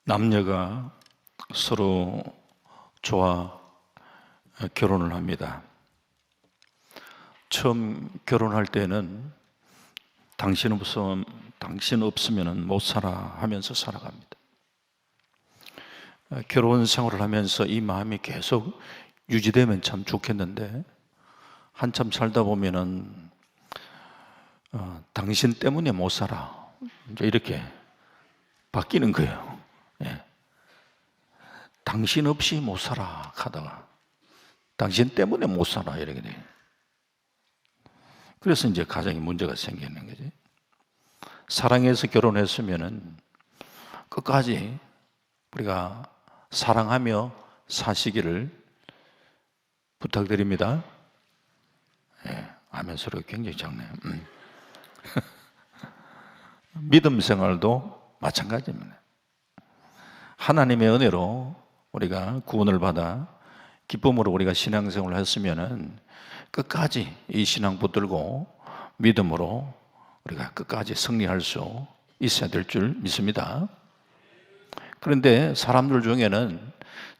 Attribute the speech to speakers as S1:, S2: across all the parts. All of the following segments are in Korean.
S1: 남녀가 서로 좋아 결혼을 합니다. 처음 결혼할 때는 당신 없으면 못 살아 하면서 살아갑니다. 결혼 생활을 하면서 이 마음이 계속 유지되면 참 좋겠는데 한참 살다 보면은 당신 때문에 못 살아 이제 이렇게 바뀌는 거예요. 예. 당신 없이 못 살아 하다가 당신 때문에 못 살아 이렇게 돼요. 그래서 이제 가정에 문제가 생기는 거지. 사랑해서 결혼했으면은 끝까지 우리가 사랑하며 사시기를 부탁드립니다. 예, 아멘 소리가 굉장히 작네요. 믿음 생활도 마찬가지입니다. 하나님의 은혜로 우리가 구원을 받아 기쁨으로 우리가 신앙생활을 했으면은 끝까지 이 신앙 붙들고 믿음으로 우리가 끝까지 승리할 수 있어야 될 줄 믿습니다. 그런데 사람들 중에는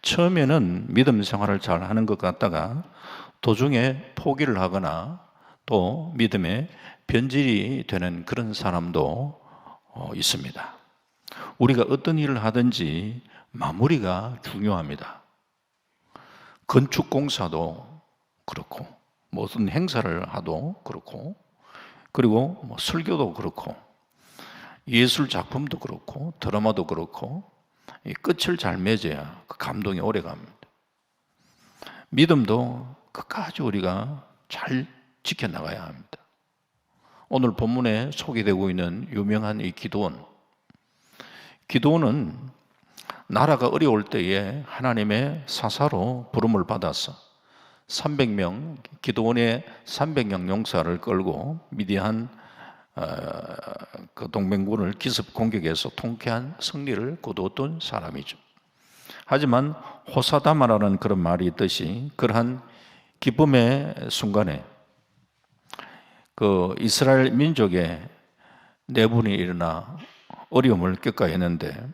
S1: 처음에는 믿음 생활을 잘 하는 것 같다가 도중에 포기를 하거나 또 믿음에 변질이 되는 그런 사람도 있습니다. 우리가 어떤 일을 하든지 마무리가 중요합니다. 건축공사도 그렇고 무슨 행사를 하도 그렇고 그리고 설교도 그렇고 예술 작품도 그렇고 드라마도 그렇고 이 끝을 잘 맺어야 그 감동이 오래 갑니다. 믿음도 끝까지 우리가 잘 지켜나가야 합니다. 오늘 본문에 소개되고 있는 유명한 이 기드온은 나라가 어려울 때에 하나님의 사사로 부름을 받아서 300명, 기드온의 300명 용사를 끌고 미디안 그 동맹군을 기습 공격해서 통쾌한 승리를 거두었던 사람이죠. 하지만 호사다마라는 그런 말이 있듯이 그러한 기쁨의 순간에 그 이스라엘 민족의 내분이 일어나 어려움을 겪어야 했는데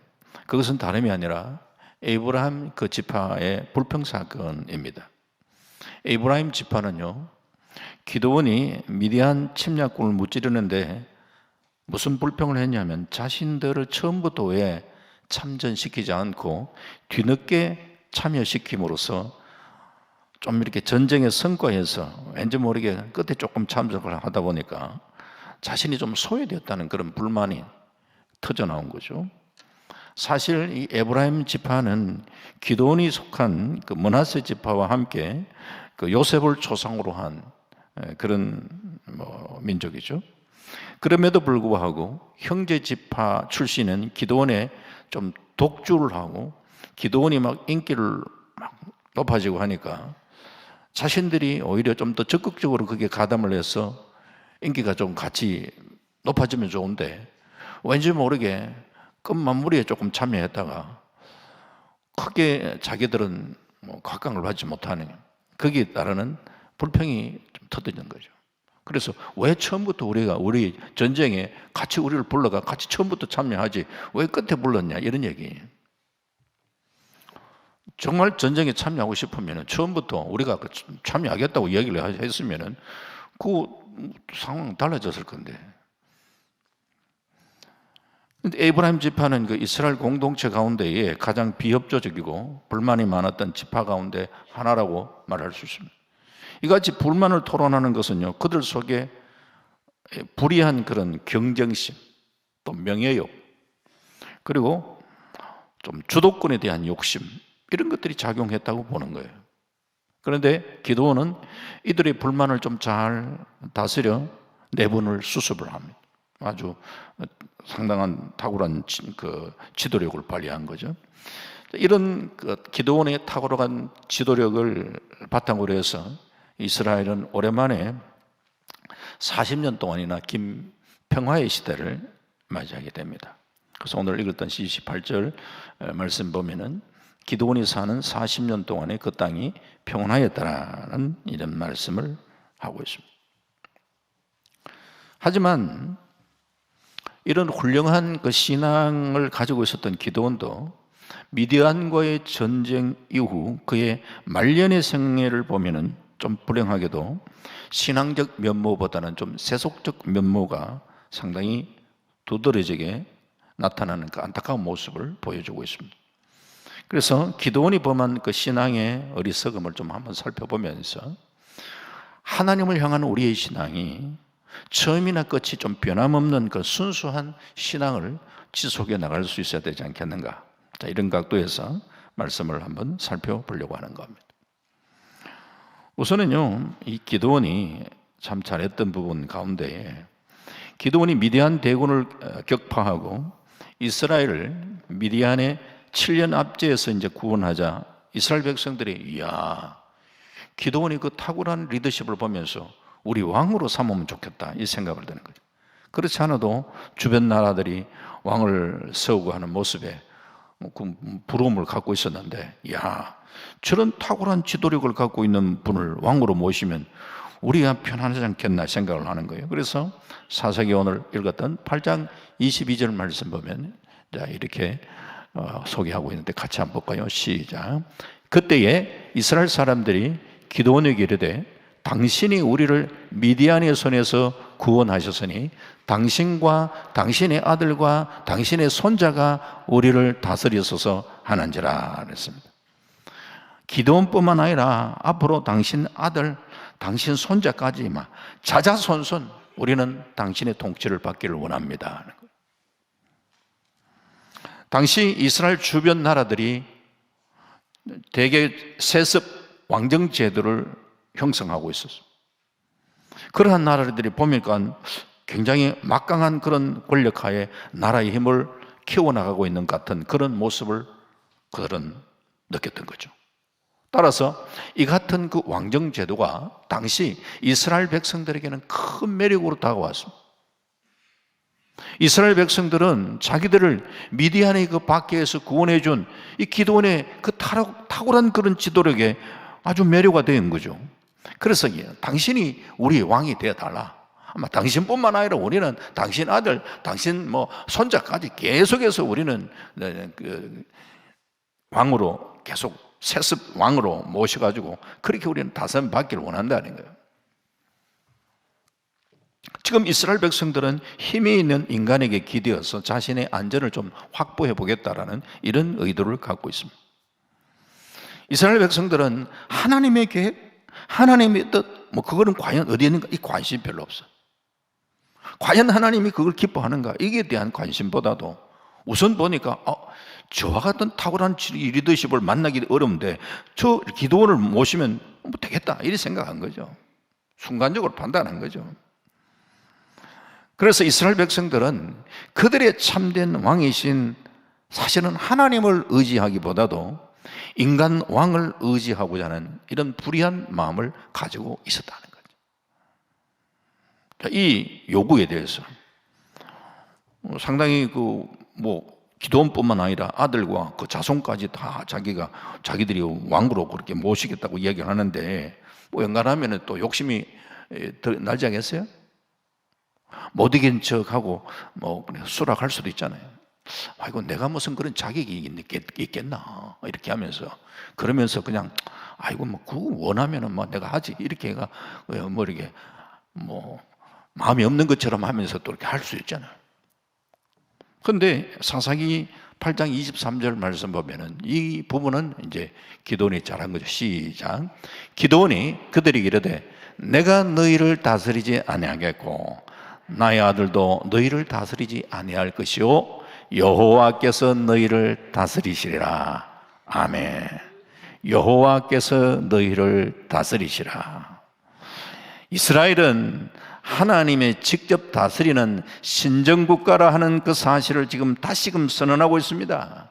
S1: 그것은 다름이 아니라 에브라임 그 지파의 불평 사건입니다. 에브라임 지파는요, 기드온이 미디안 침략군을 무찌르는데 무슨 불평을 했냐면 자신들을 처음부터 왜 참전시키지 않고 뒤늦게 참여시킴으로써 좀 이렇게 전쟁의 성과에서 왠지 모르게 끝에 조금 참석을 하다 보니까 자신이 좀 소외되었다는 그런 불만이 터져 나온 거죠. 사실 이 에브라임 지파는 기드온이 속한 그 므낫세 지파와 함께 그 요셉을 조상으로 한 그런 민족이죠. 그럼에도 불구하고 형제 지파 출신은 기드온에 좀 독주를 하고 기드온이 막 인기를 막 높아지고 하니까 자신들이 오히려 좀 더 적극적으로 그게 가담을 해서 인기가 좀 같이 높아지면 좋은데 왠지 모르게 끝마무리에 조금 참여했다가 크게 자기들은 각광을 받지 못하는 거기에 따르는 불평이 좀 터지는 거죠. 그래서 왜 처음부터 우리 전쟁에 같이 우리를 불러가 같이 처음부터 참여하지 왜 끝에 불렀냐 이런 얘기. 정말 전쟁에 참여하고 싶으면 처음부터 우리가 참여하겠다고 이야기를 했으면 그 상황 달라졌을 건데. 근데 에브라임 지파는 그 이스라엘 공동체 가운데에 가장 비협조적이고 불만이 많았던 지파 가운데 하나라고 말할 수 있습니다. 이같이 불만을 토론하는 것은요, 그들 속에 불이한 그런 경쟁심, 또 명예욕, 그리고 좀 주도권에 대한 욕심, 이런 것들이 작용했다고 보는 거예요. 그런데 기드온은 이들의 불만을 좀 잘 다스려 내분을 수습을 합니다. 아주 상당한 탁월한 그 지도력을 발휘한 거죠. 이런 그 기드온의 탁월한 지도력을 바탕으로 해서 이스라엘은 오랜만에 40년 동안이나 긴 평화의 시대를 맞이하게 됩니다. 그래서 오늘 읽었던 28절 말씀 보면은 기드온이 사는 40년 동안에 그 땅이 평온하였다라는 이런 말씀을 하고 있습니다. 하지만 이런 훌륭한 그 신앙을 가지고 있었던 기드온도 미디안과의 전쟁 이후 그의 말년의 생애를 보면은 좀 불행하게도 신앙적 면모보다는 좀 세속적 면모가 상당히 두드러지게 나타나는 그 안타까운 모습을 보여주고 있습니다. 그래서 기드온이 범한 그 신앙의 어리석음을 좀 한번 살펴보면서 하나님을 향한 우리의 신앙이 처음이나 끝이 좀 변함없는 그 순수한 신앙을 지속해 나갈 수 있어야 되지 않겠는가. 자, 이런 각도에서 말씀을 한번 살펴보려고 하는 겁니다. 우선은요, 이 기드온이 참 잘했던 부분 가운데 기드온이 미디안 대군을 격파하고 이스라엘을 미디안의 7년 압제에서 이제 구원하자 이스라엘 백성들이 이야, 기드온이 그 탁월한 리더십을 보면서 우리 왕으로 삼으면 좋겠다 이 생각을 드는 거죠. 그렇지 않아도 주변 나라들이 왕을 세우고 하는 모습에 그 부러움을 갖고 있었는데, 야, 저런 탁월한 지도력을 갖고 있는 분을 왕으로 모시면 우리가 편안하지 않겠나 생각을 하는 거예요. 그래서 사사기 오늘 읽었던 8장 22절 말씀 보면 이렇게 소개하고 있는데 같이 한번 볼까요? 시작. 그때에 이스라엘 사람들이 기드온에게 이르되 당신이 우리를 미디안의 손에서 구원하셨으니 당신과 당신의 아들과 당신의 손자가 우리를 다스리소서 하는지라 그랬습니다. 기드온뿐만 아니라 앞으로 당신 아들, 당신 손자까지 자자손손 우리는 당신의 통치를 받기를 원합니다. 당시 이스라엘 주변 나라들이 대개 세습 왕정 제도를 형성하고 있었어요. 그러한 나라들이 보니까 굉장히 막강한 그런 권력하에 나라의 힘을 키워나가고 있는 것 같은 그런 모습을 그들은 느꼈던 거죠. 따라서 이 같은 그 왕정 제도가 당시 이스라엘 백성들에게는 큰 매력으로 다가왔습니다. 이스라엘 백성들은 자기들을 미디안의 그 밖에서 구원해 준 이 기드온의 그 탁월한 그런 지도력에 아주 매료가 된 거죠. 그래서 당신이 우리 왕이 되어 달라. 아마 당신뿐만 아니라 우리는 당신 아들, 당신 손자까지 계속해서 우리는 그 왕으로 계속 세습 왕으로 모셔가지고 그렇게 우리는 다스림 받기를 원한다는 거예요. 지금 이스라엘 백성들은 힘이 있는 인간에게 기대어서 자신의 안전을 좀 확보해 보겠다라는 이런 의도를 갖고 있습니다. 이스라엘 백성들은 하나님의 계획, 하나님의 뜻, 그거는 과연 어디에 있는가? 이 관심이 별로 없어. 과연 하나님이 그걸 기뻐하는가? 이게 대한 관심보다도 우선 보니까 저와 같은 탁월한 리더십을 만나기 어려운데 저 기드온을 모시면 되겠다 이렇게 생각한 거죠. 순간적으로 판단한 거죠. 그래서 이스라엘 백성들은 그들의 참된 왕이신 사실은 하나님을 의지하기보다도 인간 왕을 의지하고자 하는 이런 불의한 마음을 가지고 있었다는 거죠. 이 요구에 대해서 상당히 기드온뿐만 아니라 아들과 그 자손까지 다 자기들이 왕으로 그렇게 모시겠다고 이야기를 하는데 연간하면 또 욕심이 날지 않겠어요? 못 이긴 척하고 수락할 수도 있잖아요. 아이고 내가 무슨 그런 자격이 있겠나 이렇게 하면서 그러면서 그냥 아이고 그거 원하면은 내가 하지 이렇게 해가 이렇게 마음이 없는 것처럼 하면서 또 이렇게 할 수 있잖아요. 그런데 사사기 8장 23절 말씀 보면은 이 부분은 이제 기드온이 잘한 거죠. 시작. 기드온이 그들에게 이르되 내가 너희를 다스리지 아니하겠고 나의 아들도 너희를 다스리지 아니할 것이요 여호와께서 너희를 다스리시리라. 아멘. 여호와께서 너희를 다스리시라. 이스라엘은 하나님의 직접 다스리는 신정국가라 하는 그 사실을 지금 다시금 선언하고 있습니다.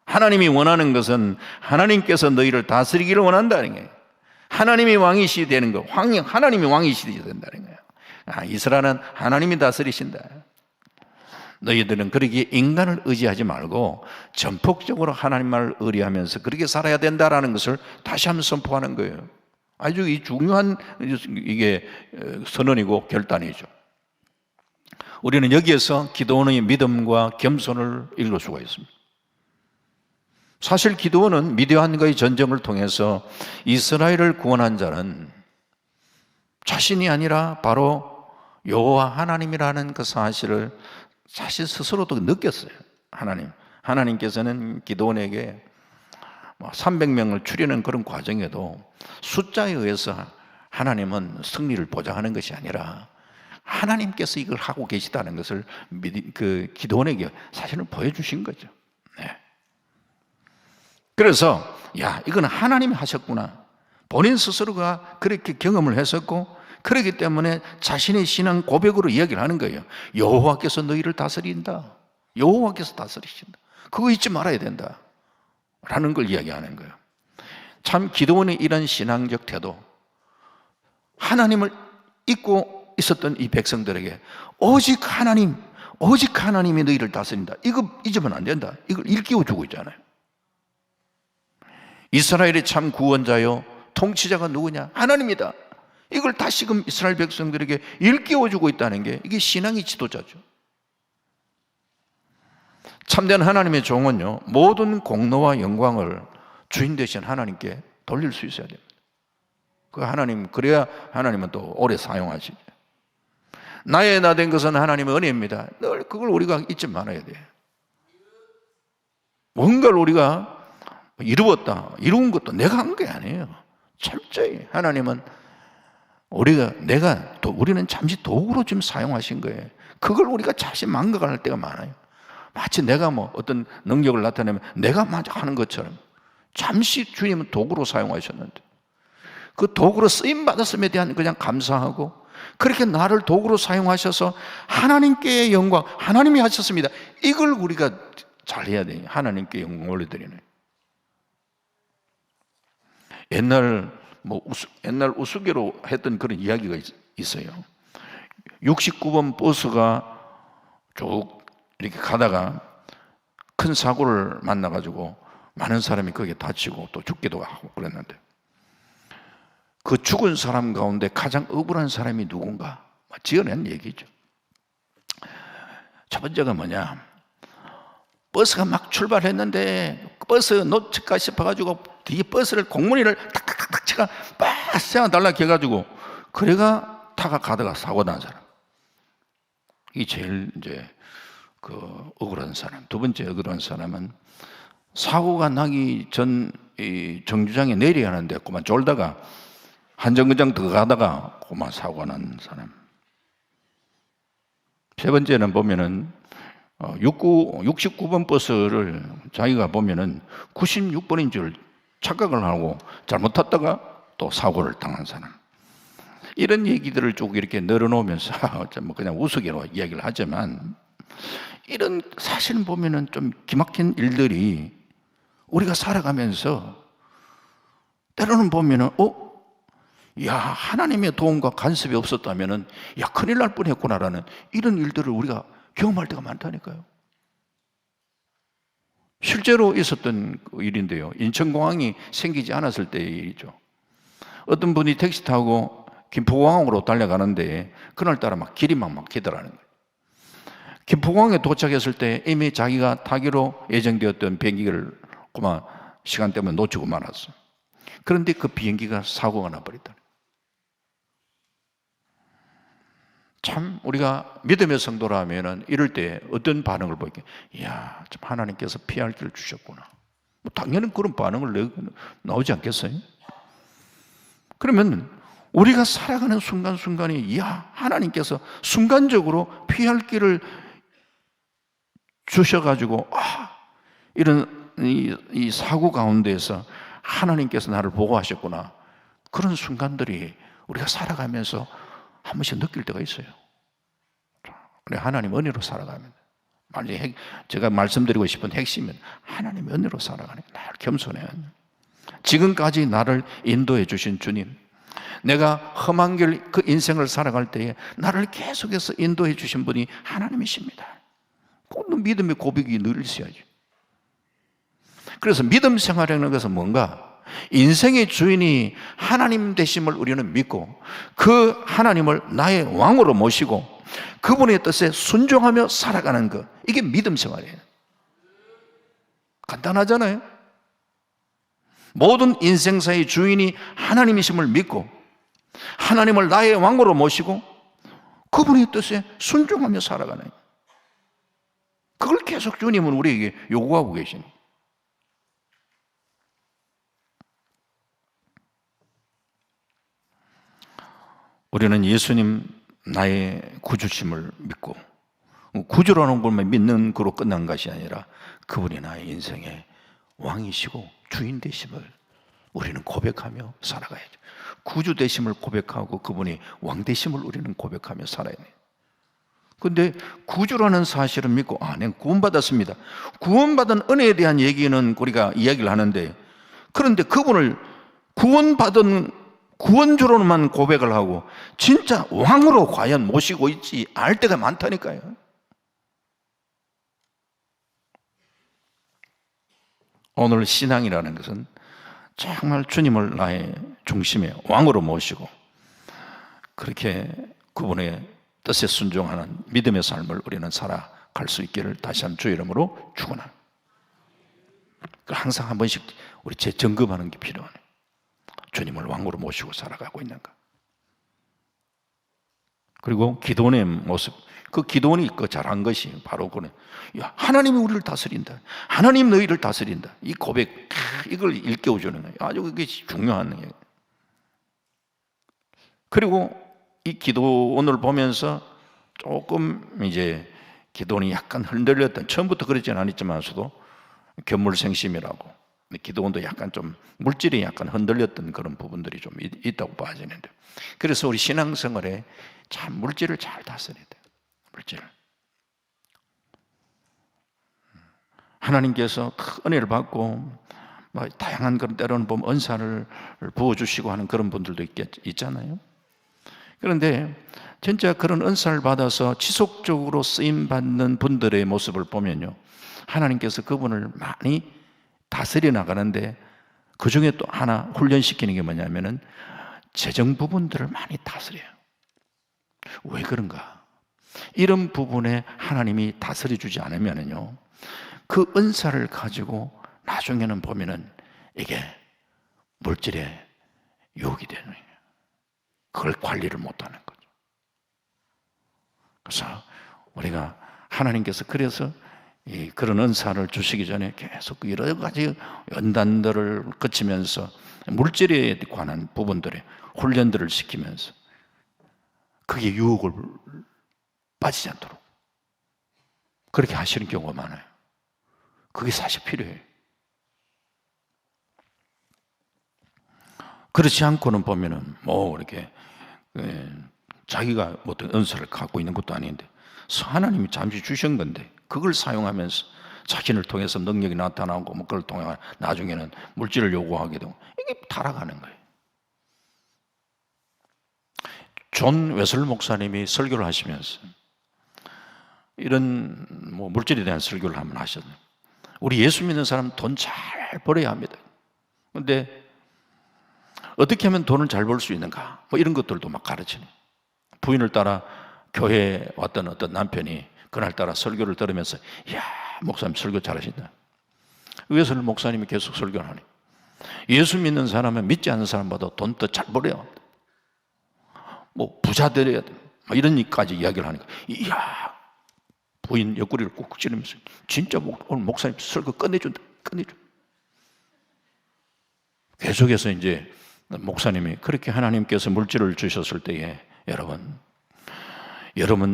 S1: 하나님이 원하는 것은 하나님께서 너희를 다스리기를 원한다는 거예요. 하나님이 왕이시 되는 거, 하나님이 왕이시 된다는 거예요. 이스라엘은 하나님이 다스리신다. 너희들은 그렇게 인간을 의지하지 말고 전폭적으로 하나님만을 의뢰하면서 그렇게 살아야 된다라는 것을 다시 한번 선포하는 거예요. 아주 중요한 이게 선언이고 결단이죠. 우리는 여기에서 기드온의 믿음과 겸손을 읽을 수가 있습니다. 사실 기드온은 미디안과의 전쟁을 통해서 이스라엘을 구원한 자는 자신이 아니라 바로 여호와 하나님이라는 그 사실을 사실 스스로도 느꼈어요. 하나님께서는 기드온에게 300명을 추리는 그런 과정에도 숫자에 의해서 하나님은 승리를 보장하는 것이 아니라 하나님께서 이걸 하고 계시다는 것을 그 기드온에게 사실은 보여주신 거죠. 네. 그래서 이건 하나님이 하셨구나. 본인 스스로가 그렇게 경험을 했었고, 그렇기 때문에 자신의 신앙 고백으로 이야기를 하는 거예요. 여호와께서 너희를 다스린다. 여호와께서 다스리신다. 그거 잊지 말아야 된다 라는 걸 이야기하는 거예요. 참 기드온의 이런 신앙적 태도, 하나님을 잊고 있었던 이 백성들에게 오직 하나님이 너희를 다스린다, 이거 잊으면 안 된다, 이걸 일깨워주고 있잖아요. 이스라엘의 참 구원자요 통치자가 누구냐? 하나님이다. 이걸 다시금 이스라엘 백성들에게 일깨워주고 있다는 게 이게 신앙의 지도자죠. 참된 하나님의 종은요, 모든 공로와 영광을 주인 되신 하나님께 돌릴 수 있어야 됩니다. 그래야 하나님은 또 오래 사용하시죠. 나의 나 된 것은 하나님의 은혜입니다. 늘 그걸 우리가 잊지 말아야 돼요. 뭔가를 우리가 이룬 것도 내가 한 게 아니에요. 철저히 하나님은 우리는 잠시 도구로 좀 사용하신 거예요. 그걸 우리가 자신 망각할 때가 많아요. 마치 내가 어떤 능력을 나타내면 내가 먼저 하는 것처럼 잠시 주님은 도구로 사용하셨는데, 그 도구로 쓰임 받았음에 대한 그냥 감사하고, 그렇게 나를 도구로 사용하셔서 하나님께 영광, 하나님이 하셨습니다, 이걸 우리가 잘 해야 돼요. 하나님께 영광 올려드리는. 옛날 우스개로 했던 그런 이야기가 있어요. 69번 버스가 쭉 이렇게 가다가 큰 사고를 만나가지고 많은 사람이 거기에 다치고 또 죽기도 하고 그랬는데, 그 죽은 사람 가운데 가장 억울한 사람이 누군가 지어낸 얘기죠. 첫 번째가 뭐냐, 버스가 막 출발했는데 버스 놓칠까 싶어가지고 뒤에 버스를 공무니를 탁탁탁탁 치가 막 세워달라 해가지고 그래가 타가 가다가 사고 난 사람, 이게 제일 이제 그 억울한 사람. 두 번째 억울한 사람은 사고가 나기 전 이 정류장에 내려야 하는데 그만 졸다가 한 정거장 더 가다가 그만 사고가 난 사람. 세 번째는 보면은 69번 버스를 자기가 보면은 96번인 줄 착각을 하고 잘못 탔다가 또 사고를 당한 사람. 이런 얘기들을 쭉 이렇게 늘어놓으면서 그냥 우스개로 이야기를 하지만, 이런 사실은 보면은 좀 기막힌 일들이 우리가 살아가면서 때로는 보면은 하나님의 도움과 간섭이 없었다면은 큰일 날 뻔했구나라는 이런 일들을 우리가 경험할 때가 많다니까요. 실제로 있었던 일인데요, 인천공항이 생기지 않았을 때의 일이죠. 어떤 분이 택시 타고 김포공항으로 달려가는데 그날따라 길이 막 막히더라는 거예요. 김포공항에 도착했을 때 이미 자기가 타기로 예정되었던 비행기를 그만 시간 때문에 놓치고 말았어. 그런데 그 비행기가 사고가 나버렸다. 참 우리가 믿음의 성도라면은 이럴 때 어떤 반응을 보이게, 참 하나님께서 피할 길을 주셨구나. 당연히 그런 반응을 나오지 않겠어요? 그러면 우리가 살아가는 순간순간이 하나님께서 순간적으로 피할 길을 주셔가지고 이런 이 사고 가운데에서 하나님께서 나를 보호하셨구나, 그런 순간들이 우리가 살아가면서 한 번씩 느낄 때가 있어요. 우리 하나님 은혜로 살아가면, 만약에 제가 말씀드리고 싶은 핵심은 하나님 은혜로 살아가는 거예요. 날 겸손해야 해요. 지금까지 나를 인도해 주신 주님, 내가 험한 길 그 인생을 살아갈 때에 나를 계속해서 인도해 주신 분이 하나님이십니다. 그 믿음의 고백이 늘 있어야죠. 그래서 믿음 생활하는 것은 뭔가, 인생의 주인이 하나님 되심을 우리는 믿고 그 하나님을 나의 왕으로 모시고 그분의 뜻에 순종하며 살아가는 것, 이게 믿음 생활이에요. 간단하잖아요. 모든 인생사의 주인이 하나님이심을 믿고 하나님을 나의 왕으로 모시고 그분의 뜻에 순종하며 살아가는 거예요. 그걸 계속 주님은 우리에게 요구하고 계시니. 우리는 예수님 나의 구주심을 믿고, 구주라는 것만 믿는 거로 끝난 것이 아니라 그분이 나의 인생의 왕이시고 주인 되심을 우리는 고백하며 살아가야죠. 구주 되심을 고백하고 그분이 왕 되심을 우리는 고백하며 살아야 돼요. 근데 구주라는 사실을 믿고 내가 구원받았습니다. 구원받은 은혜에 대한 얘기는 우리가 이야기를 하는데, 그런데 그분을 구원받은 구원주로만 고백을 하고 진짜 왕으로 과연 모시고 있지 알 때가 많다니까요. 오늘 신앙이라는 것은 정말 주님을 나의 중심에 왕으로 모시고 그렇게 그분의 뜻에 순종하는 믿음의 삶을 우리는 살아갈 수 있기를 다시 한번 주의 이름으로 축원합니다. 항상 한 번씩 우리 재점검하는 게 필요하네요. 주님을 왕으로 모시고 살아가고 있는가. 그리고 기도원의 모습, 그 기도원이 잘한 것이 바로 그는 하나님이 우리를 다스린다, 하나님 너희를 다스린다, 이 고백, 이걸 일깨워주는 거예요. 아주 그게 중요한 거예요. 그리고 이 기도원을 보면서 조금 이제 기도원이 약간 흔들렸던, 처음부터 그러지는 않았지만서도 견물생심이라고, 기도원도 약간 좀 물질이 약간 흔들렸던 그런 부분들이 좀 있다고 봐지는데, 그래서 우리 신앙생활에 참 물질을 잘 다스려야 돼요. 물질을. 하나님께서 은혜를 받고 다양한 그런 때로는 보면 은사를 부어주시고 하는 그런 분들도 있잖아요. 그런데 진짜 그런 은사를 받아서 지속적으로 쓰임받는 분들의 모습을 보면요, 하나님께서 그분을 많이 다스려 나가는데 그 중에 또 하나 훈련시키는 게 뭐냐면은 재정 부분들을 많이 다스려요. 왜 그런가? 이런 부분에 하나님이 다스려 주지 않으면은요, 그 은사를 가지고 나중에는 보면은 이게 물질의 유혹이 되는 거예요. 그걸 관리를 못하는 거죠. 그래서 우리가 하나님께서 그래서 그런 은사를 주시기 전에 계속 여러 가지 연단들을 거치면서 물질에 관한 부분들에 훈련들을 시키면서 그게 유혹을 빠지지 않도록 그렇게 하시는 경우가 많아요. 그게 사실 필요해요. 그렇지 않고는 보면은 이렇게 자기가 어떤 은사를 갖고 있는 것도 아닌데 하나님이 잠시 주신 건데 그걸 사용하면서 자신을 통해서 능력이 나타나고 그걸 통해 나중에는 물질을 요구하게 되고 이게 타락하는 거예요. 존 웨슬 목사님이 설교를 하시면서 이런 물질에 대한 설교를 한번 하셨어요. 우리 예수 믿는 사람 돈 잘 벌어야 합니다. 그런데 어떻게 하면 돈을 잘 벌 수 있는가? 이런 것들도 막 가르치는. 부인을 따라 교회에 왔던 어떤 남편이 그날따라 설교를 들으면서 이야, 목사님 설교 잘하신다. 웨슬 목사님이 계속 설교를 하니 예수 믿는 사람은 믿지 않는 사람보다 돈 더 잘 벌어야 합니다. 부자 되어야 돼. 이런 일까지 이야기를 하니까 이야, 부인 옆구리를 꾹꾹 찌르면서 진짜 오늘 목사님 설교 끝내준다. 계속해서 이제 목사님이 그렇게 하나님께서 물질을 주셨을 때에 여러분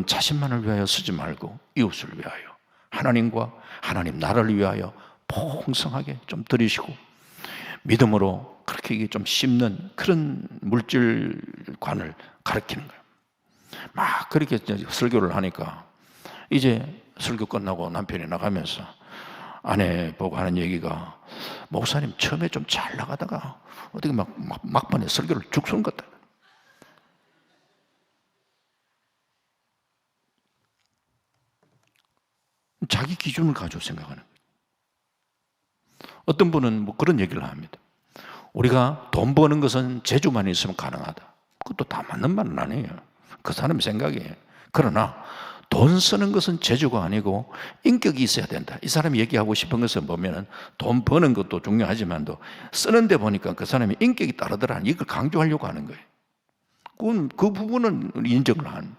S1: 자신만을 위하여 쓰지 말고 이웃을 위하여 하나님과 하나님 나라를 위하여 풍성하게 좀 드리시고 믿음으로 그렇게 좀 심는 그런 물질관을 가르치는 거예요. 막 그렇게 설교를 하니까 이제 설교 끝나고 남편이 나가면서 아내 보고 하는 얘기가 목사님 처음에 좀 잘 나가다가 어떻게 막판에 설교를 죽 쏜 것 같다. 자기 기준을 가지고 생각하는 거예요. 어떤 분은 그런 얘기를 합니다. 우리가 돈 버는 것은 재주만 있으면 가능하다. 그것도 다 맞는 말은 아니에요. 그 사람 생각이에요. 그러나 돈 쓰는 것은 재주가 아니고 인격이 있어야 된다. 이 사람이 얘기하고 싶은 것은 보면은 돈 버는 것도 중요하지만도 쓰는데 보니까 그 사람이 인격이 따르더라. 이걸 강조하려고 하는 거예요. 그 부분은 인정을 한.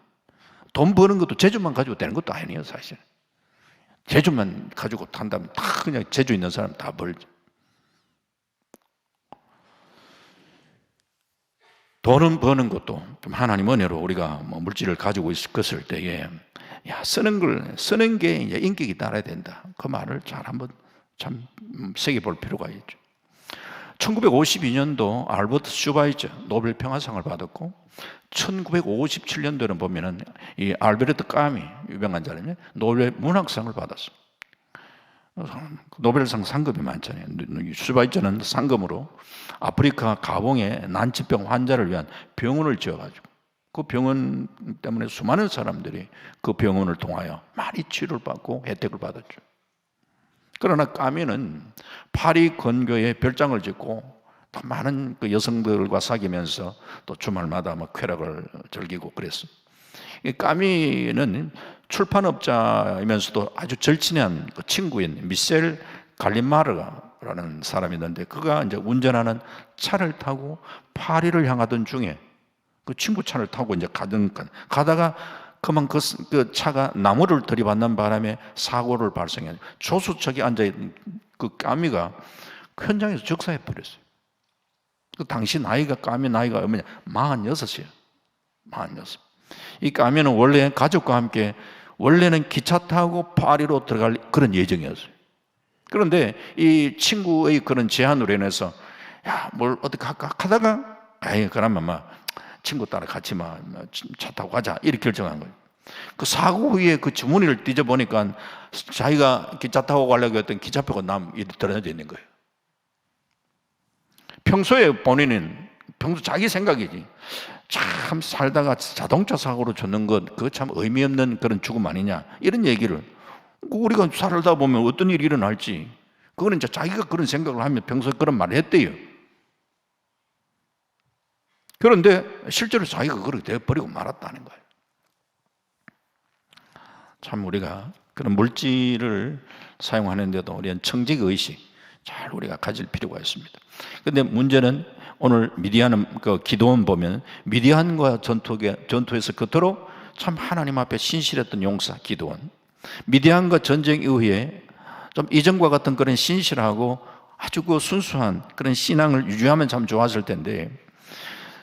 S1: 돈 버는 것도 재주만 가지고 되는 것도 아니에요, 사실. 재주만 가지고 탄다면 다 그냥 재주 있는 사람 다 벌죠. 돈은 버는 것도 좀 하나님 은혜로 우리가 뭐 물질을 가지고 있을 때에 쓰는 게 이제 인격이 따라야 된다. 그 말을 잘 한번 참 새겨 볼 필요가 있죠. 1952년도 알버트 슈바이처 노벨 평화상을 받았고 1957년도에는 보면은 이 알베르트 까미 유명한 사람이 노벨 문학상을 받았어요. 노벨상 상금이 많잖아요. 슈바이처는 상금으로 아프리카 가봉의 난치병 환자를 위한 병원을 지어가지고 그 병원 때문에 수많은 사람들이 그 병원을 통하여 많이 치료를 받고 혜택을 받았죠. 그러나 까미는 파리 건교에 별장을 짓고 또 많은 그 여성들과 사귀면서 또 주말마다 막 쾌락을 즐기고 그랬어요. 이 까미는 출판업자이면서도 아주 절친한 그 친구인 미셸 갈리마르라는 사람이 있는데 그가 이제 운전하는 차를 타고 파리를 향하던 중에 그 친구 차를 타고 이제 가다가 그만 그 차가 나무를 들이받는 바람에 사고를 발생해 조수석에 앉아있는 그 까미가 현장에서 즉사해 버렸어요. 그 당시 까미 나이가 얼마냐? 46이에요. 46. 이 까미는 원래 가족과 함께 원래는 기차 타고 파리로 들어갈 그런 예정이었어요. 그런데 이 친구의 그런 제안으로 인해서 뭘 어떻게 할까 하다가 그러면 친구 따라 같이 차 타고 가자 이렇게 결정한 거예요. 그 사고 후에 그 주머니를 뒤져보니까 자기가 기차 타고 가려고 했던 기차표가 이렇게 들어져 있는 거예요. 평소에 본인은 자기 생각이지 참 살다가 자동차 사고로 죽는 것 그거 참 의미 없는 그런 죽음 아니냐 이런 얘기를 우리가 살다 보면 어떤 일이 일어날지 그거는 이제 자기가 그런 생각을 하면 평소에 그런 말을 했대요. 그런데 실제로 자기가 그렇게 되어버리고 말았다는 거예요. 참 우리가 그런 물질을 사용하는데도 우리는 청직의식 잘 우리가 가질 필요가 있습니다. 그런데 문제는 오늘 그 기도원 보면 미디안과 전투에서 그토록 참 하나님 앞에 신실했던 용사 기도원, 미디안과 전쟁 이후에 좀 이전과 같은 그런 신실하고 아주 그 순수한 그런 신앙을 유지하면 참 좋았을 텐데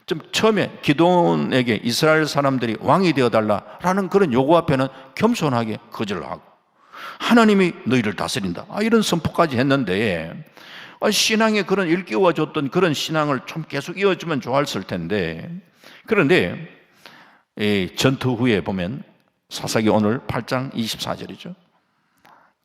S1: 좀 처음에 기도원에게 이스라엘 사람들이 왕이 되어달라라는 그런 요구 앞에는 겸손하게 거절을 하고 하나님이 너희를 다스린다 이런 선포까지 했는데 신앙에 그런 일깨워줬던 그런 신앙을 좀 계속 이어주면 좋았을 텐데 그런데 전투 후에 보면 사사기 오늘 8장 24절이죠.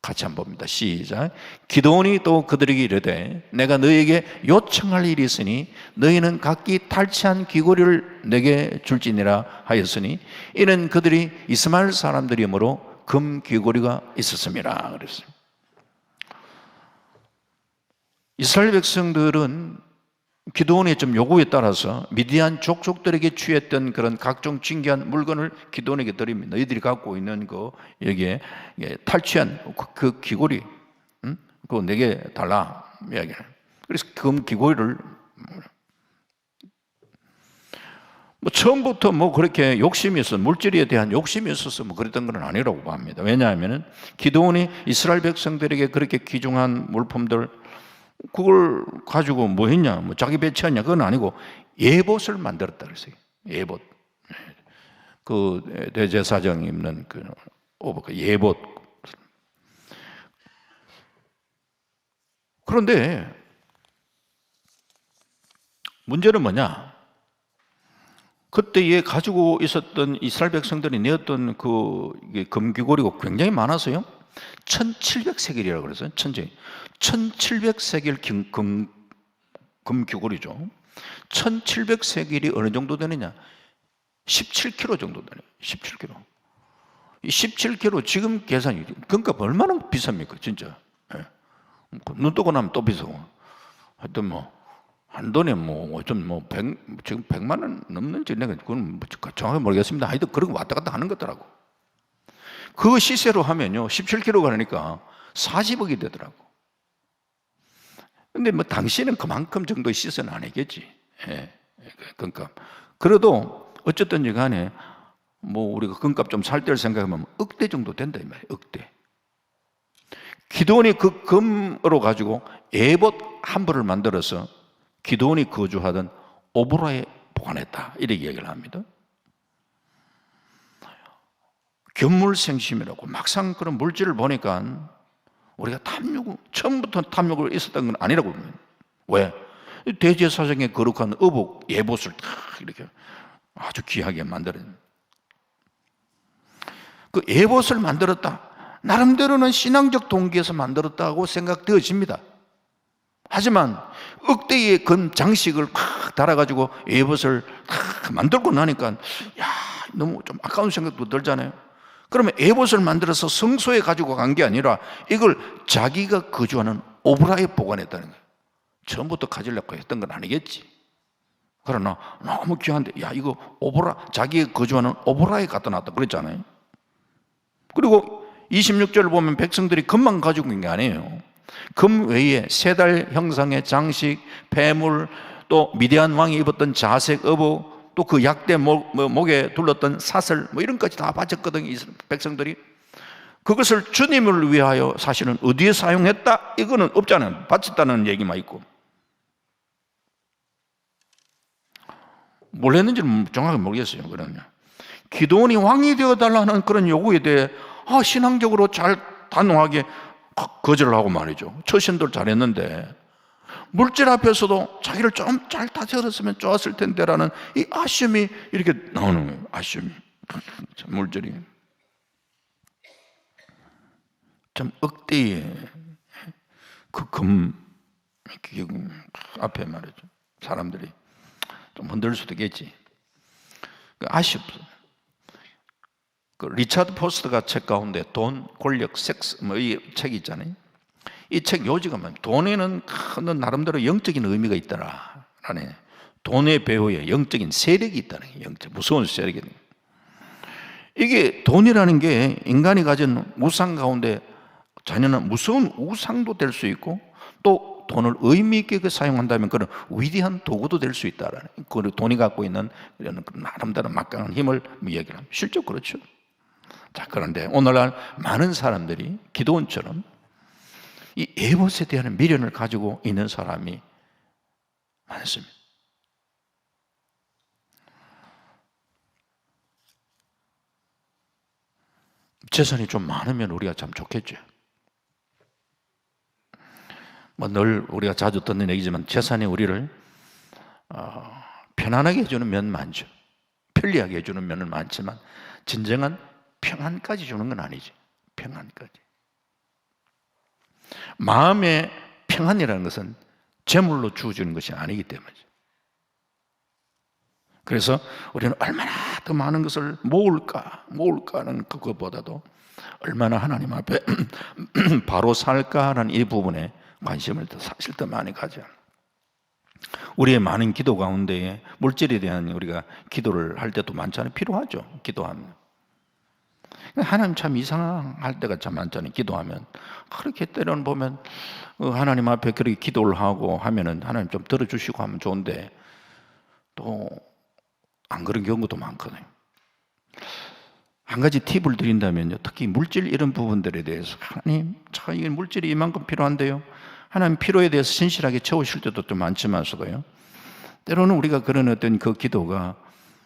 S1: 같이 한번 봅니다. 시작. 기드온이 또 그들에게 이르되 내가 너희에게 요청할 일이 있으니 너희는 각기 탈취한 귀고리를 내게 줄지니라 하였으니 이는 그들이 이스마엘 사람들이므로 금 귀고리가 있었습니다. 그랬어요. 이스라엘 백성들은 기드온의 좀 요구에 따라서 미디안 족속들에게 취했던 그런 각종 진귀한 물건을 기드온에게 드립니다. 너희들이 갖고 있는 여기에 탈취한 그 귀고리, 그거 내게 달라 이야기를. 그래서 금 귀고리를 처음부터 그렇게 욕심이 있어 물질에 대한 욕심이 있어서 그랬던 건 아니라고 봅니다. 왜냐하면은 기드온이 이스라엘 백성들에게 그렇게 귀중한 물품들 그걸 가지고 뭐 했냐, 자기 배치했냐, 그건 아니고 예봇을 만들었다 그랬어요. 예봇. 그 대제사장 입는 그 예봇. 그런데 문제는 뭐냐? 그때에 가지고 있었던 이스라엘 백성들이 내었던 그 금귀고리가 굉장히 많아서요. 1700세겔이라고 그랬어요. 1700세겔 금귀고리죠. 1700세겔이 어느 정도 되느냐? 17kg 정도 되네요. 17kg. 이 17kg 지금 계산이 그러니까 얼마나 비쌉니까, 진짜? 네. 눈 뜨고 나면 또 비싸고. 하여튼 한 돈에 지금 100만 원 넘는지 내가 그건 정확히 모르겠습니다. 하여튼 그런 거 왔다 갔다 하는 거더라고. 그 시세로 하면요 17kg 가니까 40억이 되더라고. 근데 뭐 당시에는 그만큼 정도의 시세는 아니겠지. 예. 그러니까 그래도 어쨌든지 간에 뭐 우리가 금값 좀 살 때를 생각하면 억대 정도 된다 이 말이에요. 억대. 기드온이 그 금으로 가지고 에봇 한 벌을 만들어서 기드온이 거주하던 오보라에 보관했다 이렇게 얘기를 합니다. 견물생심이라고 막상 그런 물질을 보니까 우리가 처음부터 탐욕을 있었던 건 아니라고 그러면 왜? 대제사장의 거룩한 의복 예봇을 딱 이렇게 아주 귀하게 만들어낸 그 예봇을 만들었다. 나름대로는 신앙적 동기에서 만들었다고 생각되어집니다. 하지만 억대의 금 장식을 팍 달아가지고 예봇을 탁 만들고 나니까 야 너무 좀 아까운 생각도 들잖아요. 그러면 예봇을 만들어서 성소에 가지고 간 게 아니라 이걸 자기가 거주하는 오브라에 보관했다는 거예요. 처음부터 가지려고 했던 건 아니겠지. 그러나 너무 귀한데 야 이거 오보라 자기가 거주하는 오보라에 갖다 놨다 그랬잖아요. 그리고 26절을 보면 백성들이 금만 가지고 있는 게 아니에요. 금 외에 세 달 형상의 장식, 폐물, 또 미디안 왕이 입었던 자색 의복, 또 그 약대 목에 둘렀던 사슬 뭐 이런 것까지 다 바쳤거든요. 백성들이 그것을 주님을 위하여 사실은 어디에 사용했다? 이거는 없잖아요. 바쳤다는 얘기만 있고 뭘 했는지는 정확히 모르겠어요. 그러면 기드온이 왕이 되어달라는 그런 요구에 대해 신앙적으로 잘 단호하게 거절을 하고 말이죠. 처신들 잘했는데 물질 앞에서도 자기를 좀 잘 다스렸으면 좋았을 텐데라는 이 아쉬움이 이렇게 나오는 거예요. 아쉬움이. 물질이 참 억대의 그 금 앞에 말이죠. 사람들이 좀 흔들 수도 있겠지. 아쉽어. 그 리차드 포스트가 책 가운데 돈, 권력, 섹스 뭐 이 책이 있잖아요. 이 책 요지가 뭐냐면 돈에는 큰 나름대로 영적인 의미가 있더라. 라네. 돈의 배후에 영적인 세력이 있다는 게 영적 무서운 세력이. 이게 돈이라는 게 인간이 가진 우상 가운데 자녀는 무서운 우상도 될 수 있고 또 돈을 의미 있게 사용한다면 그런 위대한 도구도 될 수 있다라는 그 돈이 갖고 있는 이런 나름대로 막강한 힘을 이야기를 합니다. 실제 그렇죠. 자, 그런데 오늘날 많은 사람들이 기드온처럼 이 에봇에 대한 미련을 가지고 있는 사람이 많습니다. 재산이 좀 많으면 우리가 참 좋겠죠. 뭐 늘 우리가 자주 듣는 얘기지만 재산이 우리를 편안하게 해주는 면 많죠. 편리하게 해주는 면은 많지만 진정한 평안까지 주는 건 아니지. 평안까지. 마음의 평안이라는 것은 재물로 주어지는 것이 아니기 때문이죠. 그래서 우리는 얼마나 더 많은 것을 모을까는 그것보다도 얼마나 하나님 앞에 바로 살까라는 이 부분에 관심을 사실 더 많이 가져. 우리의 많은 기도 가운데에 물질에 대한 우리가 기도를 할 때도 많잖아요. 필요하죠. 기도하면. 하나님 참 이상할 때가 참 많잖아요. 기도하면 그렇게 때로는 보면 하나님 앞에 그렇게 기도를 하고 하면은 하나님 좀 들어주시고 하면 좋은데 또 안 그런 경우도 많거든요. 한 가지 팁을 드린다면요, 특히 물질 이런 부분들에 대해서 하나님, 참 이게 물질이 이만큼 필요한데요. 하나님 필요에 대해서 신실하게 채우실 때도 좀 많지만서도요. 때로는 우리가 그런 어떤 그 기도가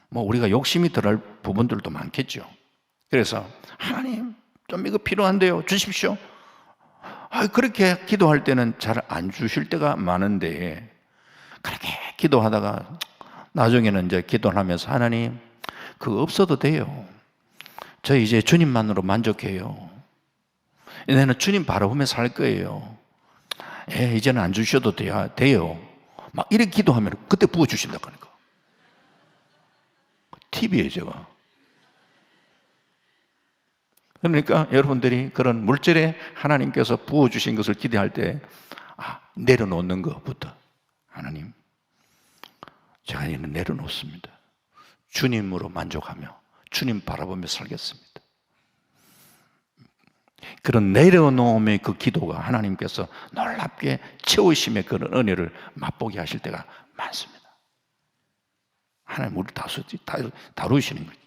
S1: 뭐 우리가 욕심이 들어갈 부분들도 많겠죠. 그래서 하나님 좀 이거 필요한데요, 주십시오. 그렇게 기도할 때는 잘 안 주실 때가 많은데 그렇게 기도하다가 나중에는 이제 기도를 하면서 하나님 그거 없어도 돼요. 저 이제 주님만으로 만족해요. 내는 주님 바라보며 살 거예요. 이제는 안 주셔도 돼요. 막 이렇게 기도하면 그때 부어주신다고 하니까. 팁이에요, 제가. 그러니까 여러분들이 그런 물질에 하나님께서 부어주신 것을 기대할 때 내려놓는 것부터 하나님 제가 이는 내려놓습니다. 주님으로 만족하며 주님 바라보며 살겠습니다. 그런 내려놓음의 그 기도가 하나님께서 놀랍게 채우심의 그런 은혜를 맛보게 하실 때가 많습니다. 하나님 우리를 다루시는 거지.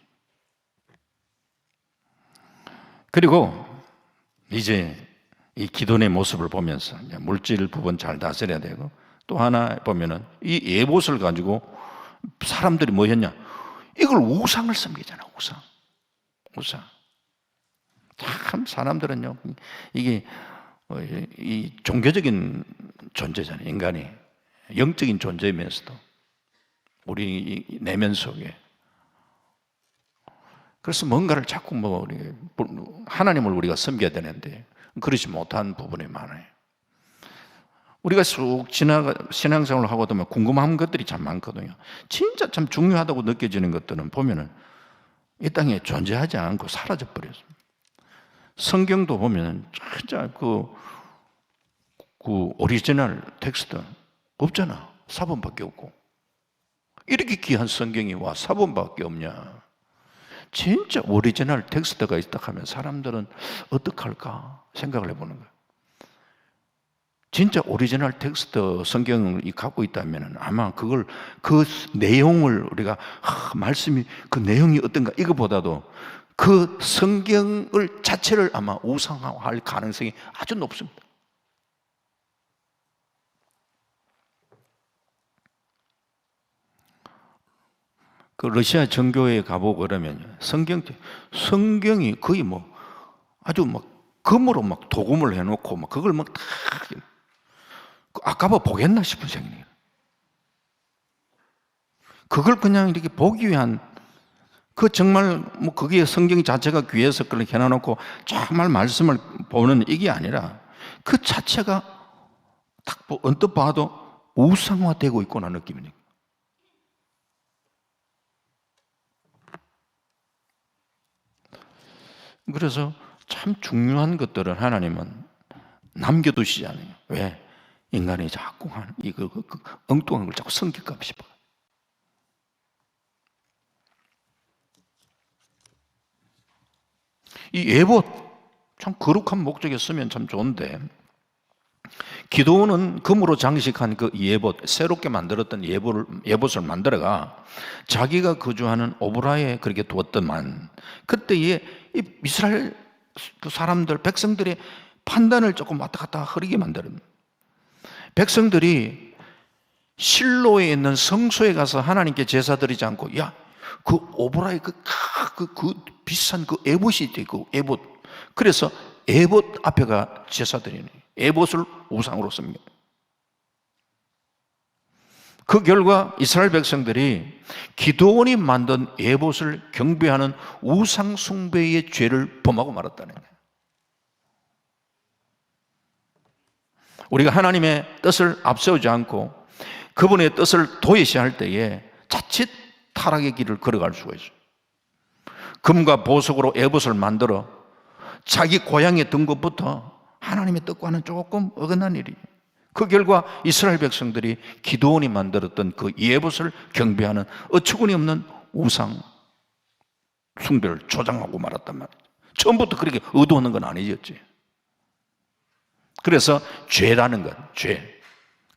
S1: 그리고 이제 이 기도의 모습을 보면서 물질 부분 잘 다스려야 되고, 또 하나 보면은 이 에봇을 가지고 사람들이 뭐 했냐? 이걸 우상을 섬기잖아. 우상. 참 사람들은요, 이게 이 종교적인 존재잖아요. 인간이 영적인 존재이면서도 우리 내면 속에. 그래서 뭔가를 자꾸 하나님을 우리가 섬겨야 되는데 그러지 못한 부분이 많아요. 우리가 쑥 신앙생활을 하고 보면 궁금한 것들이 참 많거든요. 진짜 참 중요하다고 느껴지는 것들은 보면은 이 땅에 존재하지 않고 사라져 버렸습니다. 성경도 보면 진짜 그 오리지널 텍스트 없잖아. 사본밖에 없고. 이렇게 귀한 성경이 와 사본밖에 없냐? 진짜 오리지널 텍스트가 있다 하면 사람들은 어떡할까 생각을 해보는 거예요. 진짜 오리지널 텍스트 성경을 갖고 있다면 아마 그 내용을 우리가 말씀이 그 내용이 어떤가 이거보다도 그 성경을 자체를 아마 우상화할 가능성이 아주 높습니다. 그 러시아 정교회에 가보고 그러면 성경이 거의 아주 금으로 도금을 해놓고 그걸 아까봐 보겠나 싶은 생각이에요. 그걸 그냥 이렇게 보기 위한 정말 그게 성경 자체가 귀해서 그렇게 해놔놓고 정말 말씀을 보는 이게 아니라 그 자체가 딱 언뜻 봐도 우상화되고 있구나 느낌이니까. 그래서 참 중요한 것들은 하나님은 남겨두시지 않아요. 왜? 인간이 자꾸 엉뚱한 걸 자꾸 섬길까 싶어. 이 에봇 참 거룩한 목적에 쓰면 참 좋은데, 기도원은 금으로 장식한 그 에봇, 새롭게 만들었던 에봇을 만들어가 자기가 거주하는 오브라에 그렇게 두었더만, 그때에 이 이스라엘 그 사람들, 백성들의 판단을 조금 왔다 갔다 흐리게 만드는, 백성들이 실로에 있는 성소에 가서 하나님께 제사 드리지 않고, 야, 그 오브라의 그 비싼 그 에봇이 있대, 그 에봇. 그래서 에봇 앞에가 제사 드리는, 에봇을 우상으로 씁니다. 그 결과 이스라엘 백성들이 기도원이 만든 에봇을 경배하는 우상 숭배의 죄를 범하고 말았다는 거예요. 우리가 하나님의 뜻을 앞세우지 않고 그분의 뜻을 도외시할 때에 자칫 타락의 길을 걸어갈 수가 있어요. 금과 보석으로 에봇을 만들어 자기 고향에 든 것부터 하나님의 뜻과는 조금 어긋난 일이에요. 그 결과 이스라엘 백성들이 기드온이 만들었던 그 에봇을 경배하는 어처구니 없는 우상 숭배를 조장하고 말았단 말이에요. 처음부터 그렇게 의도하는 건 아니었지. 그래서 죄라는 것, 죄,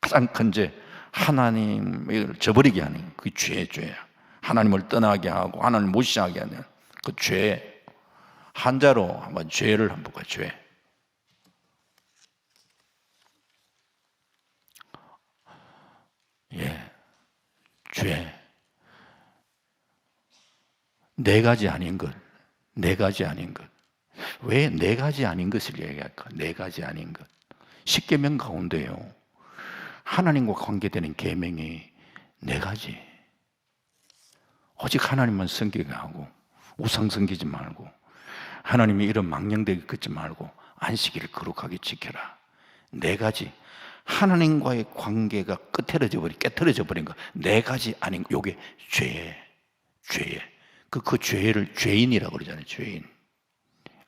S1: 가장 큰 죄, 하나님을 저버리게 하는 그 죄야. 하나님을 떠나게 하고 하나님을 무시하게 하는 그 죄. 한자로 한번 죄를 한번 볼까요? 죄. 죄. 네 가지 아닌 것. 네 가지 아닌 것. 왜 네 가지 아닌 것을 얘기할까? 네 가지 아닌 것. 십계명 가운데요, 하나님과 관계되는 계명이 네 가지. 오직 하나님만 섬기게 하고 우상 섬기지 말고 하나님이 이런 망령되게 긋지 말고 안식일을 거룩하게 지켜라. 네 가지. 하나님과의 관계가 깨트려져 버린 거. 네 가지 아닌 거. 요게 죄. 그 죄를 죄인이라고 그러잖아요. 죄인.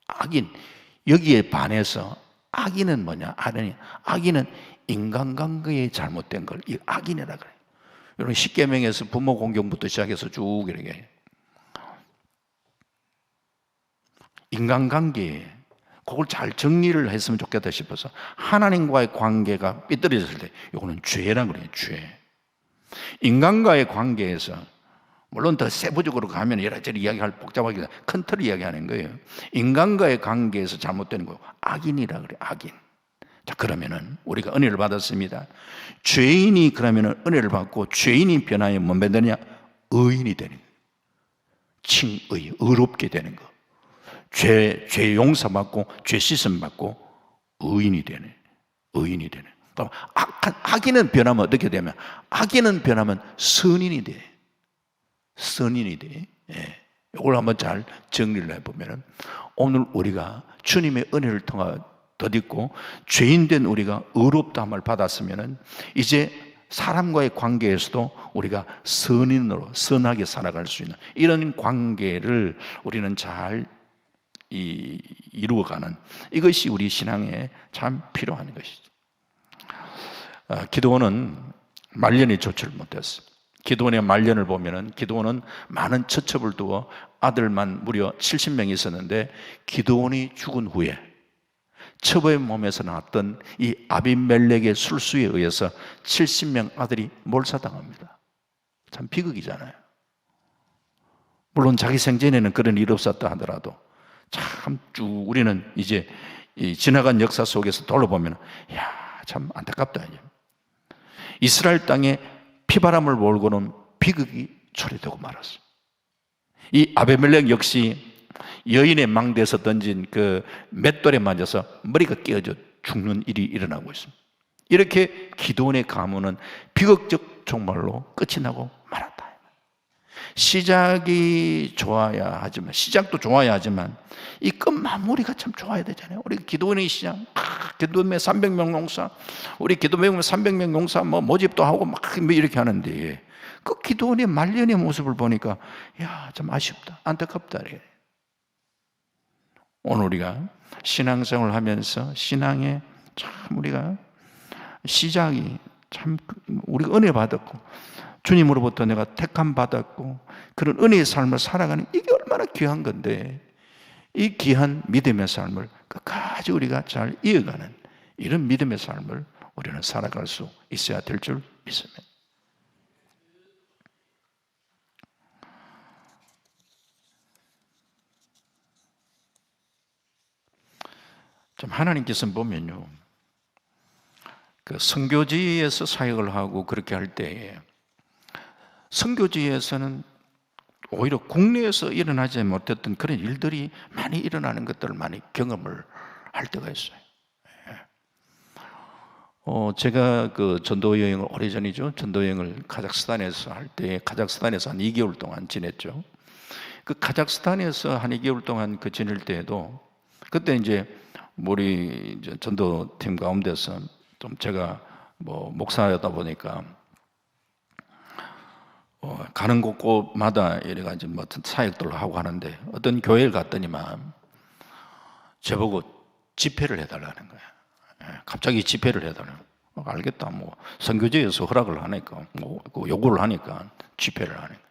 S1: 악인. 여기에 반해서 악인은 뭐냐? 악인은 인간관계에 잘못된 걸 악인이라 그래요. 여러분 십계명에서 부모 공경부터 시작해서 쭉 이렇게 인간관계에 그걸 잘 정리를 했으면 좋겠다 싶어서 하나님과의 관계가 삐뚤어졌을 때 이거는 죄란 그래요. 죄. 인간과의 관계에서 물론 더 세부적으로 가면 이래저래 이야기할 복잡하게 큰 틀을 이야기하는 거예요. 인간과의 관계에서 잘못되는 거 악인이라 그래. 악인. 자, 그러면은 우리가 은혜를 받았습니다. 죄인이 그러면은 은혜를 받고 죄인이 변하여 뭐 되느냐? 의인이 되는 거예요. 칭의, 의롭게 되는 거. 죄 용서받고 죄 씻음 받고 의인이 되네. 의인이 되네. 그럼 악인은 변하면 어떻게 되면? 악인은 변하면 선인이 돼. 선인이 돼. 예. 이걸 한번 잘 정리를 해보면 오늘 우리가 주님의 은혜를 통해 덧입고 죄인된 우리가 의롭다함을 받았으면 이제 사람과의 관계에서도 우리가 선인으로 선하게 살아갈 수 있는 이런 관계를 우리는 잘 이루어가는 이것이 우리 신앙에 참 필요한 것이죠. 기드온은 말년이 조치를 못했어요. 기드온의 말년을 보면은 기드온은 많은 처첩을 두어 아들만 무려 70명이 있었는데 기드온이 죽은 후에 첩의 몸에서 나왔던 이 아비멜렉의 술수에 의해서 70명 아들이 몰사당합니다. 참 비극이잖아요. 물론 자기 생전에는 그런 일이 없었다 하더라도 참 쭉 우리는 이제 이 지나간 역사 속에서 돌아보면 참 안타깝다. 이스라엘 땅에 피바람을 몰고는 비극이 초래되고 말았어요. 이 아비멜렉 역시 여인의 망대에서 던진 그 맷돌에 맞아서 머리가 깨어져 죽는 일이 일어나고 있습니다. 이렇게 기드온의 가문은 비극적 종말로 끝이 나고 말았다. 시작이 좋아야 하지만 시작도 좋아야 하지만 이 끝마무리가 참 좋아야 되잖아요. 우리 기드온의 시작, 기드온의 300명 농사, 우리 기드온의 300명 농사 뭐 모집도 하고 막 이렇게 하는데 그 기드온의 말년의 모습을 보니까 참 아쉽다, 안타깝다. 오늘 우리가 신앙생활을 하면서 신앙에 참 우리가 시작이 참 우리가 은혜 받았고 주님으로부터 내가 택함 받았고 그런 은혜의 삶을 살아가는 이게 얼마나 귀한 건데 이 귀한 믿음의 삶을 끝까지 우리가 잘 이어가는 이런 믿음의 삶을 우리는 살아갈 수 있어야 될 줄 믿습니다. 좀 하나님께서 보면요, 그 선교지에서 사역을 하고 그렇게 할 때에 선교지에서는 오히려 국내에서 일어나지 못했던 그런 일들이 많이 일어나는 것들을 많이 경험을 할 때가 있어요. 제가 그 전도 여행을 오래전이죠. 전도 여행을 카자흐스탄에서 할 때 카자흐스탄에서 한 2개월 동안 지냈죠. 그 카자흐스탄에서 한 2개월 동안 그 지낼 때에도 그때 이제 우리 전도팀 가운데서 좀 제가 뭐 목사였다 보니까 가는 곳곳마다 이래가지고 뭐 어떤 사역들을 하고 하는데 어떤 교회를 갔더니만 저보고 집회를 해달라는 거야. 갑자기 집회를 해달라는 거야. 알겠다. 뭐 선교지에서 허락을 하니까 뭐 요구를 하니까 집회를 하니까.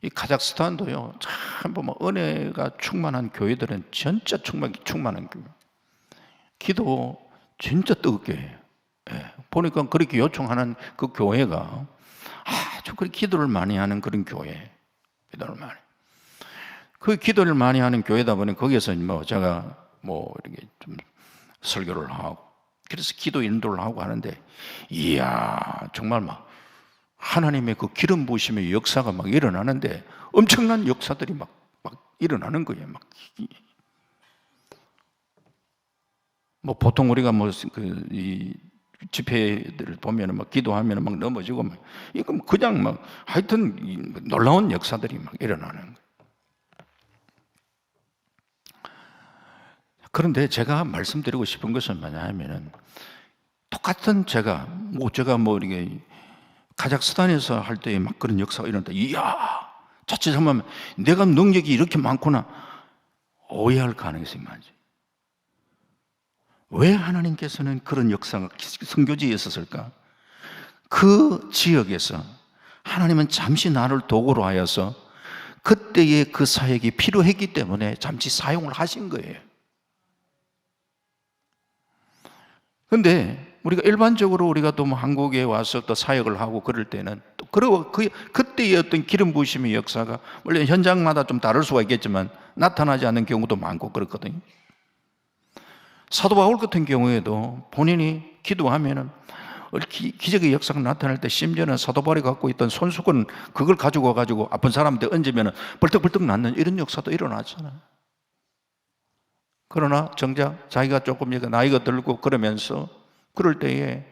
S1: 이 카자흐스탄도요 참 뭐 은혜가 충만한 교회들은 진짜 충만한 교회. 기도 진짜 뜨겁게 해요. 보니까 그렇게 요청하는 그 교회가 아주 그렇게 기도를 많이 하는 그런 교회. 기도를 많이. 그 기도를 많이 하는 교회다 보니 거기에서 뭐 제가 뭐 이렇게 좀 설교를 하고 그래서 기도 인도를 하고 하는데 이야 정말 막 하나님의 그 기름 부으심의 역사가 막 일어나는데 엄청난 역사들이 막 일어나는 거예요. 막. 뭐 보통 우리가 뭐 이 집회들을 보면은 막 기도하면은 막 넘어지고 막 이거 그냥 막 하여튼 놀라운 역사들이 막 일어나는 거예요. 그런데 제가 말씀드리고 싶은 것은 뭐냐면은 똑같은 제가 뭐 이렇게 카자흐스탄에서 할 때 막 그런 역사가 일어났다. 이야, 자칫하면 내가 능력이 이렇게 많구나 오해할 가능성이 많지. 왜 하나님께서는 그런 역사가 선교지에 있었을까? 그 지역에서 하나님은 잠시 나를 도구로 하여서 그때의 그 사역이 필요했기 때문에 잠시 사용을 하신 거예요. 근데 우리가 일반적으로 우리가 또 뭐 한국에 와서 또 사역을 하고 그럴 때는 또 그리고 그때의 어떤 기름 부으심의 역사가 물론 현장마다 좀 다를 수가 있겠지만 나타나지 않는 경우도 많고 그렇거든요. 사도 바울 같은 경우에도 본인이 기도하면은 기적의 역사가 나타날 때 심지어는 사도 바울이 갖고 있던 손수건 그걸 가지고 와가지고 아픈 사람한테 얹으면은 벌떡벌떡 낫는 이런 역사도 일어나잖아요. 그러나 정작 자기가 조금 나이가 들고 그러면서 그럴 때에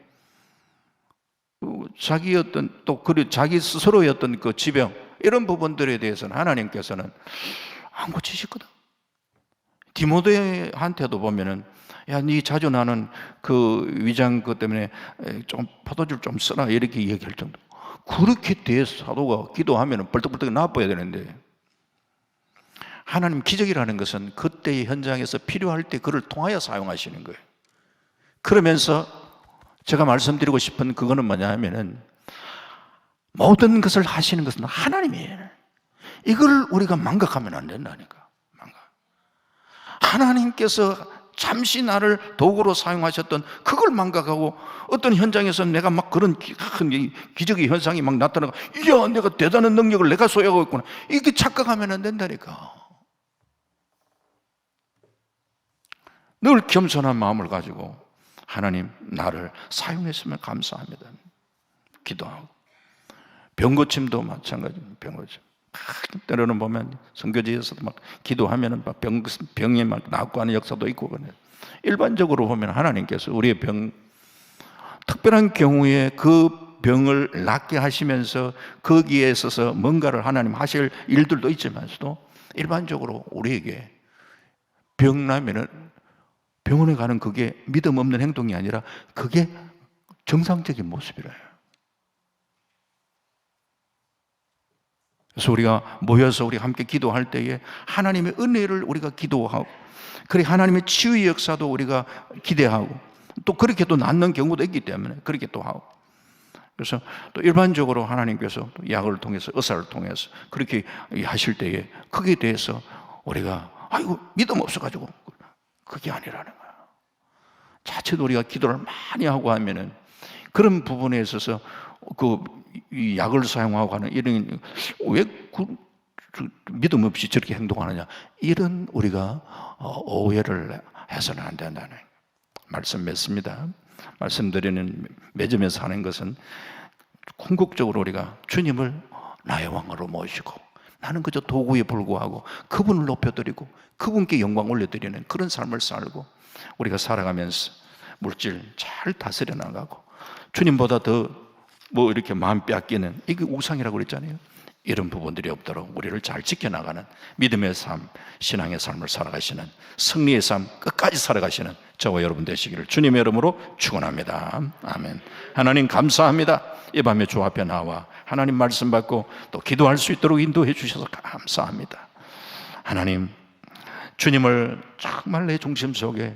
S1: 자기 어떤 또 자기 스스로의 어떤 그 지병 이런 부분들에 대해서는 하나님께서는 안 고치시거든. 디모데한테도 보면은 야, 네 자주 나는 그 위장 그 때문에 좀 포도주를 좀 쓰라 이렇게 얘기할 정도. 그렇게 돼 사도가 기도하면은 벌떡벌떡 나빠야 되는데 하나님 기적이라는 것은 그때의 현장에서 필요할 때 그를 통하여 사용하시는 거예요. 그러면서 제가 말씀드리고 싶은 그거는 뭐냐 하면은 모든 것을 하시는 것은 하나님이에요. 이걸 우리가 망각하면 안 된다니까. 하나님께서 잠시 나를 도구로 사용하셨던 그걸 망각하고 어떤 현장에서 내가 막 그런 기적의 현상이 막 나타나고 이야 내가 대단한 능력을 내가 소유하고 있구나 이렇게 착각하면 안 된다니까. 늘 겸손한 마음을 가지고 하나님 나를 사용했으면 감사합니다 기도하고 병 고침도 마찬가지입니다. 병 고침 때로는 보면 선교지에서도 막 기도하면은 막 병이 막 낫고 하는 역사도 있고 그래요. 일반적으로 보면 하나님께서 우리의 특별한 경우에 그 병을 낫게 하시면서 거기에 있어서 뭔가를 하나님 하실 일들도 있지만서도 일반적으로 우리에게 병 나면은 병원에 가는 그게 믿음 없는 행동이 아니라 그게 정상적인 모습이래요. 그래서 우리가 모여서 우리 함께 기도할 때에 하나님의 은혜를 우리가 기도하고 그리고 하나님의 치유의 역사도 우리가 기대하고 또 그렇게 또 낫는 경우도 있기 때문에 그렇게 또 하고 그래서 또 일반적으로 하나님께서 또 약을 통해서 의사를 통해서 그렇게 하실 때에 거기에 대해서 우리가 아이고 믿음 없어가지고 그게 아니라는 거야. 자칫 우리가 기도를 많이 하고 하면은 그런 부분에 있어서 이 약을 사용하고 하는 이런 왜 믿음 없이 저렇게 행동하느냐 이런 우리가 오해를 해서는 안 된다는 말씀 맺습니다. 말씀드리는 매점에서 하는 것은 궁극적으로 우리가 주님을 나의 왕으로 모시고 나는 그저 도구에 불구하고 그분을 높여드리고 그분께 영광 올려드리는 그런 삶을 살고 우리가 살아가면서 물질 잘 다스려 나가고 주님보다 더 이렇게 마음 빼앗기는 이게 우상이라고 그랬잖아요. 이런 부분들이 없도록 우리를 잘 지켜나가는 믿음의 삶, 신앙의 삶을 살아가시는 승리의 삶 끝까지 살아가시는 저와 여러분 되시기를 주님의 이름으로 축원합니다. 아멘. 하나님 감사합니다. 이 밤에 주 앞에 나와 하나님 말씀 받고 또 기도할 수 있도록 인도해 주셔서 감사합니다. 하나님 주님을 정말 내 중심 속에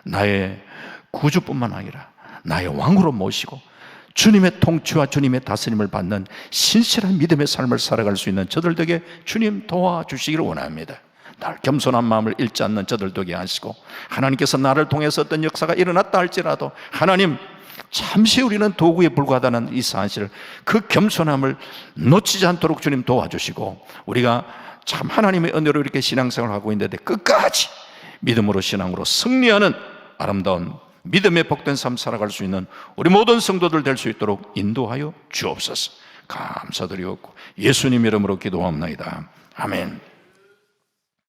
S1: 나의 구주뿐만 아니라 나의 왕으로 모시고 주님의 통치와 주님의 다스림을 받는 신실한 믿음의 삶을 살아갈 수 있는 저들에게 주님 도와주시기를 원합니다. 날 겸손한 마음을 잃지 않는 저들 되게 하시고 하나님께서 나를 통해서 어떤 역사가 일어났다 할지라도 하나님 잠시 우리는 도구에 불과하다는 이 사실 그 겸손함을 놓치지 않도록 주님 도와주시고 우리가 참 하나님의 은혜로 이렇게 신앙생활을 하고 있는데 끝까지 믿음으로 신앙으로 승리하는 아름다운 믿음의 복된 삶 살아갈 수 있는 우리 모든 성도들 될 수 있도록 인도하여 주옵소서. 감사드리옵고 예수님 이름으로 기도합니다. 아멘.